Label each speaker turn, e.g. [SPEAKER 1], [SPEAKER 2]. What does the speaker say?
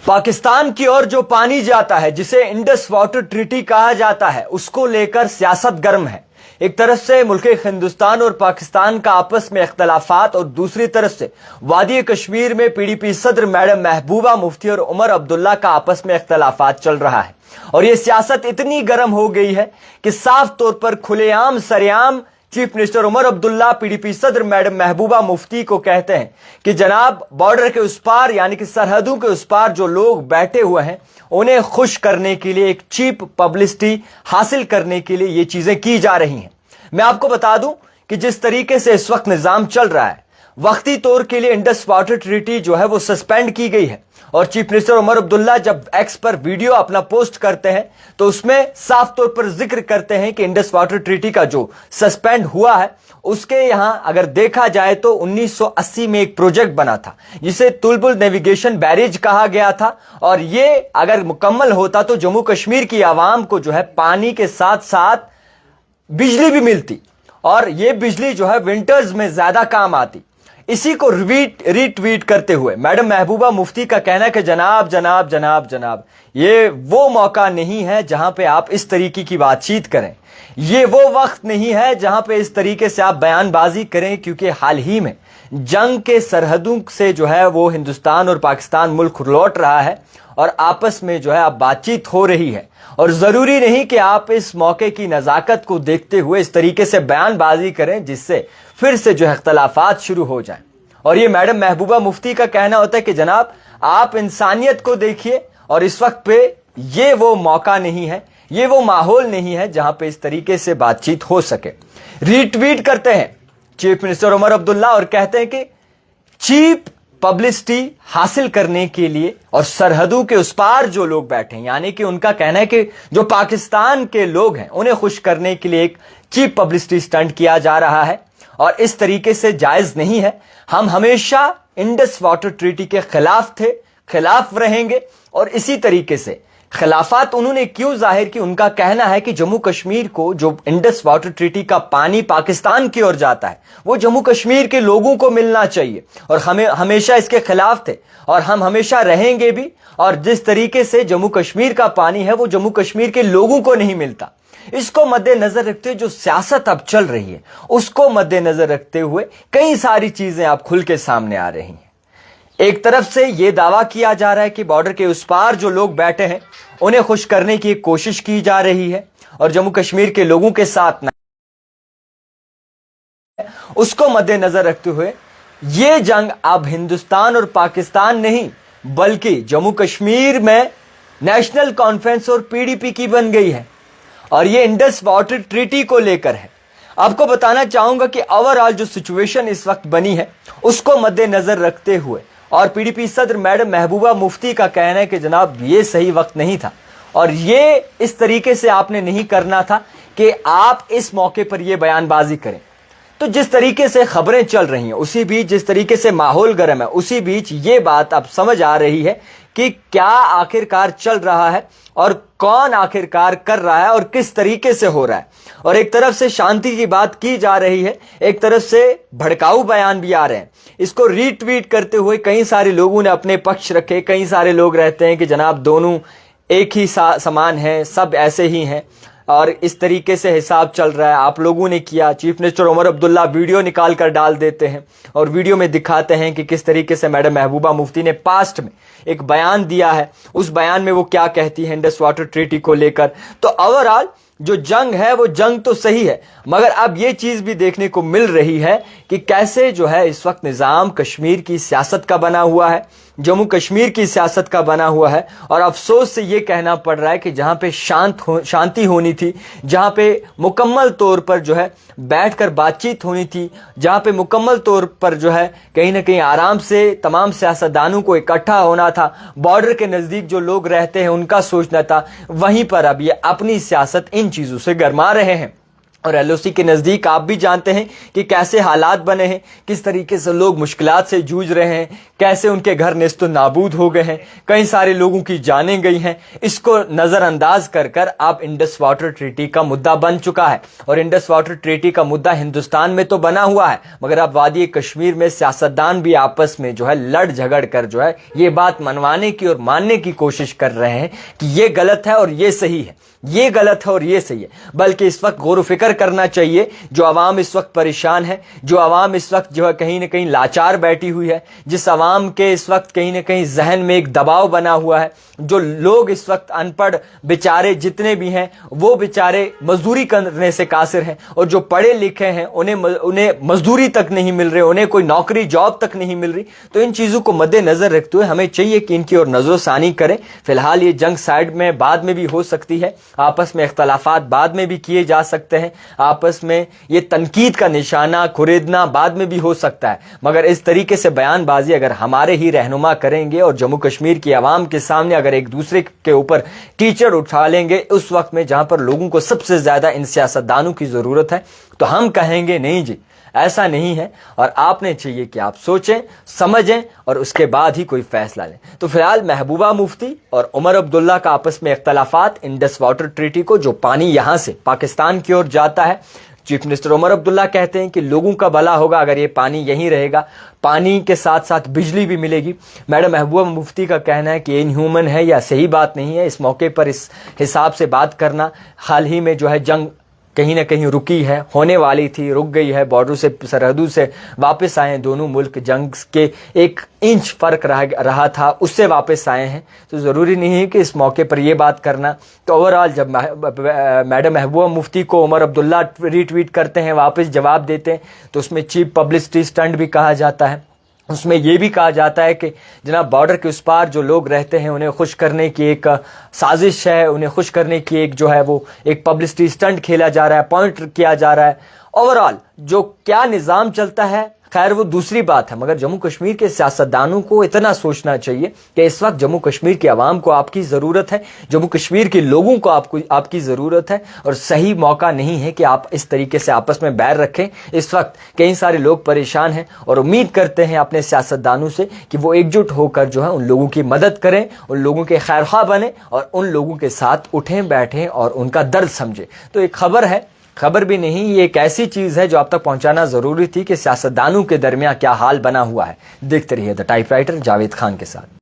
[SPEAKER 1] पाकिस्तान की ओर जो पानी जाता है, जिसे इंडस वाटर ट्रीटी कहा जाता है, उसको लेकर सियासत गर्म है। एक तरफ से मुल्क हिंदुस्तान और पाकिस्तान का आपस में इख्तलाफात और दूसरी तरफ से वादी कश्मीर में पीडीपी सदर मैडम महबूबा मुफ्ती और उमर अब्दुल्ला का आपस में इख्तलाफात चल रहा है। और ये सियासत इतनी गर्म हो गई है कि साफ तौर पर खुलेआम सरेआम chief minister Omar Abdullah PDP सदर मैडम महबूबा मुफ्ती को कहते हैं कि जनाब, बॉर्डर के उस पार यानी कि सरहदों के उस पार जो लोग बैठे हुए हैं, उन्हें खुश करने के लिए, एक चीप पब्लिसिटी हासिल करने के लिए ये चीजें की जा रही हैं। मैं आपको बता दूं कि जिस तरीके से इस वक्त निजाम चल रहा है, वक्ती तौर के लिए इंडस वाटर ट्रीटी जो है वो सस्पेंड की गई है। और चीफ मिनिस्टर उमर अब्दुल्ला जब एक्स पर वीडियो अपना पोस्ट करते हैं तो उसमें साफ तौर पर जिक्र करते हैं कि इंडस वाटर ट्रीटी का जो सस्पेंड हुआ है, उसके यहां अगर देखा जाए तो 1980 में एक प्रोजेक्ट बना था जिसे तुलबुल नेविगेशन बैरेज कहा गया था। और ये अगर मुकम्मल होता तो जम्मू कश्मीर की आवाम को जो है पानी के साथ साथ बिजली भी मिलती, और ये बिजली जो है विंटर्स में ज्यादा काम आती। इसी को रीट्वीट करते हुए मैडम महबूबा मुफ्ती का कहना है कि जनाब जनाब जनाब जनाब, ये वो मौका नहीं है जहां पे आप इस तरीके की बातचीत करें, ये वो वक्त नहीं है जहां पे इस तरीके से आप बयानबाजी करें, क्योंकि हाल ही में जंग के सरहदों से जो है वो हिंदुस्तान और पाकिस्तान मुल्क लौट रहा है और आपस में जो है अब बातचीत हो रही है। और जरूरी नहीं कि आप इस मौके की नजाकत को देखते हुए इस तरीके से बयानबाजी करें जिससे फिर से जो है इख्तलाफात शुरू हो जाएं। और ये मैडम महबूबा मुफ्ती का कहना होता है कि जनाब, आप इंसानियत को देखिए, और इस वक्त पे ये वो मौका नहीं है, ये वो माहौल नहीं है जहां पे इस तरीके से बातचीत हो सके। रीट्वीट करते हैं चीफ मिनिस्टर उमर अब्दुल्ला और कहते हैं कि चीप पब्लिसिटी हासिल करने के लिए और सरहदों के उस पार जो लोग बैठे हैं, यानी कि उनका कहना है कि जो पाकिस्तान के लोग हैं उन्हें खुश करने के लिए एक चीप पब्लिसिटी स्टंट किया जा रहा है और इस तरीके से जायज नहीं है। हम हमेशा इंडस वाटर ट्रीटी के खिलाफ थे, खिलाफ रहेंगे। और इसी तरीके से खिलाफत उन्होंने क्यों जाहिर की, उनका कहना है कि जम्मू कश्मीर को जो इंडस वाटर ट्रीटी का पानी पाकिस्तान की ओर जाता है वो जम्मू कश्मीर के लोगों को मिलना चाहिए, और हमें हमेशा इसके खिलाफ थे और हम हमेशा रहेंगे भी। और जिस तरीके से जम्मू कश्मीर का पानी है वो जम्मू कश्मीर के लोगों को नहीं मिलता, इसको मद्देनजर रखते हुए जो सियासत अब चल रही है उसको मद्देनजर रखते हुए कई सारी चीजें अब खुल के सामने आ रही हैं। एक तरफ से यह दावा किया जा रहा है कि बॉर्डर के उस पार जो लोग बैठे हैं उन्हें खुश करने की कोशिश की जा रही है और जम्मू कश्मीर के लोगों के साथ ना, उसको मद्देनजर रखते हुए यह जंग अब हिंदुस्तान और पाकिस्तान नहीं बल्कि जम्मू कश्मीर में नेशनल कॉन्फ्रेंस और पीडीपी की बन गई है। और ये इंडस वाटर ट्रीटी को लेकर है। आपको बताना चाहूंगा कि ओवरऑल जो सिचुएशन इस वक्त बनी है उसको मद्देनजर रखते हुए और पीडीपी सदर मैडम महबूबा मुफ्ती का कहना है कि जनाब, ये सही वक्त नहीं था और ये इस तरीके से आपने नहीं करना था कि आप इस मौके पर यह बयानबाजी करें। तो जिस तरीके से खबरें चल रही हैं, उसी बीच जिस तरीके से माहौल गर्म है, उसी बीच ये बात अब समझ आ रही है कि क्या आखिरकार चल रहा है और कौन आखिरकार कर रहा है और किस तरीके से हो रहा है। और एक तरफ से शांति की बात की जा रही है, एक तरफ से भड़काऊ बयान भी आ रहे हैं। इसको रीट्वीट करते हुए कई सारे लोगों ने अपने पक्ष रखे। कई सारे लोग रहते हैं कि जनाब, दोनों एक ही समान है, सब ऐसे ही हैं और इस तरीके से हिसाब चल रहा है। आप लोगों ने किया, chief minister Omar Abdullah video निकाल कर डाल देते हैं और वीडियो में दिखाते हैं कि किस तरीके से मैडम महबूबा मुफ्ती ने पास्ट में एक बयान दिया है, उस बयान में वो क्या कहती है इंडस वाटर ट्रीटी को लेकर। तो ओवरऑल जो जंग है वो जंग तो सही है, मगर अब ये चीज भी देखने को मिल रही है कि कैसे जो है इस वक्त निजाम कश्मीर की सियासत का बना हुआ है, जम्मू कश्मीर की सियासत का बना हुआ है। और अफसोस से ये कहना पड़ रहा है कि जहां पे शांति होनी थी, जहां पे मुकम्मल तौर पर जो है बैठकर बातचीत होनी थी, जहां पे मुकम्मल तौर पर जो है कहीं ना कहीं आराम से तमाम सियासतदानों को इकट्ठा होना था, बॉर्डर के नजदीक जो लोग रहते हैं उनका सोचना था, वहीं पर अब ये अपनी सियासत इन चीजों से गरमा रहे हैं। और एलओसी के नजदीक आप भी जानते हैं कि कैसे हालात बने हैं, किस तरीके से लोग मुश्किलात से जूझ रहे हैं, कैसे उनके घर नेस्त नाबूद हो गए हैं, कई सारे लोगों की जानें गई हैं। इसको नज़रअंदाज कर कर आप इंडस वाटर ट्रीटी का मुद्दा बन चुका है। और इंडस वाटर ट्रीटी का मुद्दा हिंदुस्तान में तो बना हुआ है, मगर अब वादी कश्मीर में सियासतदान भी आपस में जो है लड़ झगड़ कर जो है ये बात मनवाने की और मानने की कोशिश कर रहे हैं कि ये गलत है और ये सही है, ये गलत है और ये सही है। बल्कि इस वक्त गौर फिक्र करना चाहिए, जो आवाम इस वक्त परेशान है, जो आवाम इस वक्त जो है कहीं ना कहीं लाचार बैठी हुई है, जिस आवाम के इस वक्त कहीं ना कहीं जहन में एक दबाव बना हुआ है, जो लोग इस वक्त अनपढ़ बेचारे जितने भी हैं वो बेचारे मजदूरी करने से कासिर हैं, और जो पढ़े लिखे हैं उन्हें मजदूरी तक नहीं मिल रही, उन्हें कोई नौकरी जॉब तक नहीं मिल रही। तो इन चीज़ों को मद्देनजर रखते हुए हमें चाहिए कि इनकी ओर नजरोसानी करें। फिलहाल ये जंग साइड में बाद में भी हो सकती है, आपस में इख्तलाफात बाद में भी किए जा सकते हैं, आपस में ये तनकीद का निशाना खुरेदना बाद में भी हो सकता है, मगर इस तरीके से बयानबाजी अगर हमारे ही रहनुमा करेंगे और जम्मू कश्मीर की आवाम के सामने अगर एक दूसरे के ऊपर कीचड़ उठा लेंगे उस वक्त में जहां पर लोगों को सबसे ज्यादा इन सियासतदानों की जरूरत है, तो हम कहेंगे नहीं जी ऐसा नहीं है। और आपने चाहिए कि आप सोचें समझें और उसके बाद ही कोई फैसला लें। तो फिलहाल महबूबा मुफ्ती और उमर अब्दुल्ला का आपस में इख्तलाफात इंडस वाटर ट्रीटी को, जो पानी यहां से पाकिस्तान की ओर जाता है, चीफ मिनिस्टर उमर अब्दुल्ला कहते हैं कि लोगों का भला होगा अगर ये पानी यहीं रहेगा, पानी के साथ साथ बिजली भी मिलेगी। मैडम महबूबा मुफ्ती का कहना है कि इनह्यूमन है या सही बात नहीं है इस मौके पर इस हिसाब से बात करना। हाल ही में जो है जंग कहीं ना कहीं रुकी है, होने वाली थी, रुक गई है, बॉर्डर से सरहदों से वापस आए हैं दोनों मुल्क, जंग के 1 इंच फर्क रहा था उससे वापस आए हैं। तो ज़रूरी नहीं है कि इस मौके पर यह बात करना। तो ओवरऑल जब मैडम महबूबा मुफ्ती को उमर अब्दुल्ला रीट्वीट करते हैं, वापस जवाब देते हैं, तो उसमें चीप पब्लिसिटी स्टंट भी कहा जाता है। उसमें यह भी कहा जाता है कि जनाब बॉर्डर के उस पार जो लोग रहते हैं उन्हें खुश करने की एक साजिश है, उन्हें खुश करने की एक जो है वो एक पब्लिसिटी स्टंट खेला जा रहा है, पॉइंट किया जा रहा है। ओवरऑल जो क्या निज़ाम चलता है खैर वो दूसरी बात है, मगर जम्मू कश्मीर के सियासतदानों को इतना सोचना चाहिए कि इस वक्त जम्मू कश्मीर की आवाम को आपकी ज़रूरत है, जम्मू कश्मीर के लोगों को आपकी ज़रूरत है, और सही मौका नहीं है कि आप इस तरीके से आपस में बैर रखें। इस वक्त कई सारे लोग परेशान हैं और उम्मीद करते हैं अपने सियासतदानों से कि वो एकजुट होकर जो है उन लोगों की मदद करें, उन लोगों के खैरख्वाह बने और उन लोगों के साथ उठें बैठें और उनका दर्द समझें। तो एक खबर है, खबर भी नहीं, ये एक ऐसी चीज है जो आप तक पहुंचाना जरूरी थी कि सियासतदानों के दरमियान क्या हाल बना हुआ है। देखते रहिए द टाइपराइटर जावेद खान के साथ।